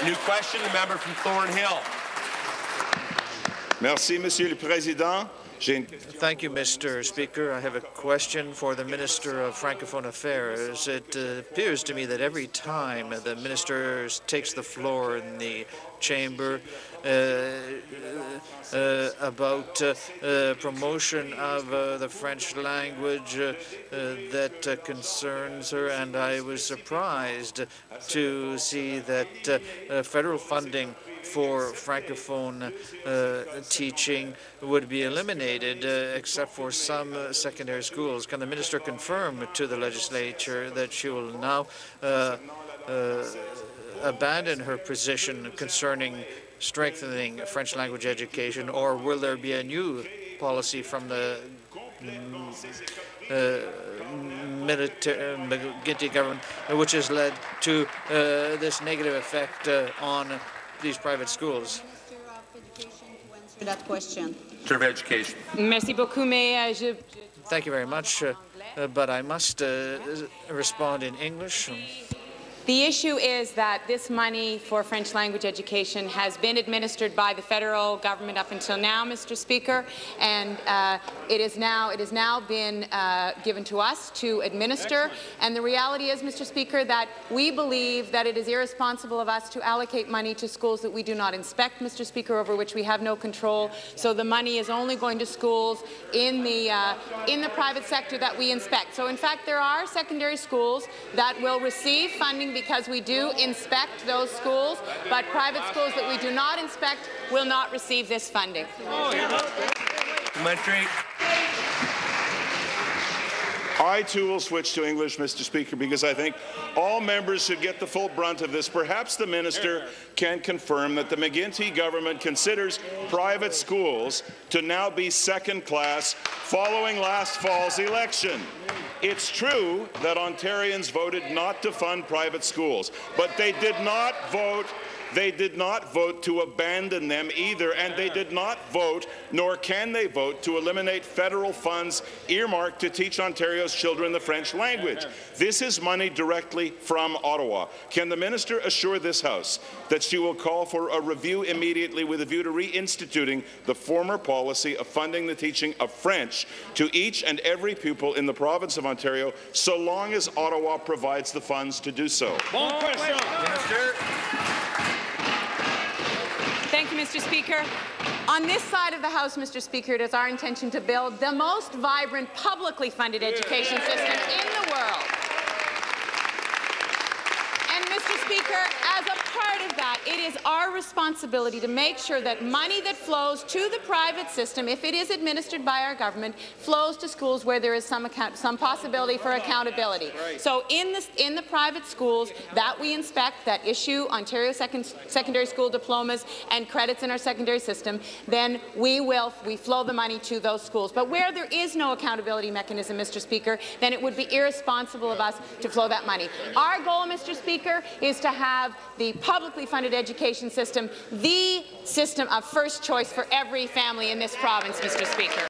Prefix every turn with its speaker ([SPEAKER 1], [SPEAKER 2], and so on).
[SPEAKER 1] New question, the member from Thornhill.
[SPEAKER 2] Merci, Monsieur le Président.
[SPEAKER 3] Thank you, Mr. Speaker. I have a question for the Minister of Francophone Affairs. It appears to me that every time the Minister takes the floor in the chamber about promotion of the French language that concerns her, and I was surprised to see that federal funding for Francophone teaching would be eliminated, except for some secondary schools. Can the minister confirm to the legislature that she will now abandon her position concerning strengthening French language education, or will there be a new policy from the McGunity government which has led to this negative effect on these private schools?
[SPEAKER 4] Minister of Education to answer that question.
[SPEAKER 1] Minister of Education.
[SPEAKER 5] Merci beaucoup, mais
[SPEAKER 3] Thank you very much, but I must respond in English.
[SPEAKER 5] The issue is that this money for French language education has been administered by the federal government up until now, Mr. Speaker, and it has now been given to us to administer. And the reality is, Mr. Speaker, that we believe that it is irresponsible of us to allocate money to schools that we do not inspect, Mr. Speaker, over which we have no control. So the money is only going to schools in the private sector that we inspect. So in fact, there are secondary schools that will receive funding because we do inspect those schools, but private schools that we do not inspect will not receive this funding.
[SPEAKER 2] I, too, will switch to English, Mr. Speaker, because I think all members should get the full brunt of this. Perhaps the minister can confirm that the McGunity government considers private schools to now be second-class following last fall's election. It's true that Ontarians voted not to fund private schools, but they did not vote to abandon them either, and they did not vote, nor can they vote, to eliminate federal funds earmarked to teach Ontario's children the French language. This is money directly from Ottawa. Can the minister assure this House that she will call for a review immediately with a view to reinstituting the former policy of funding the teaching of French to each and every pupil in the province of Ontario, so long as Ottawa provides the funds to do so?
[SPEAKER 1] Bon question. Minister.
[SPEAKER 5] Thank you, Mr. Speaker. On this side of the House, Mr. Speaker, it is our intention to build the most vibrant, publicly funded education system in the world. And, Mr. Speaker, as a part of that, it is our responsibility to make sure that money that flows to the private system, if it is administered by our government, flows to schools where there is some possibility for accountability. Right. So in the private schools that we inspect, that issue Ontario secondary school diplomas and credits in our secondary system, then we flow the money to those schools. But where there is no accountability mechanism, Mr. Speaker, then it would be irresponsible of us to flow that money. Our goal, Mr. Speaker, is to have the publicly funded education system the system of first choice for every family in this province, Mr. Speaker.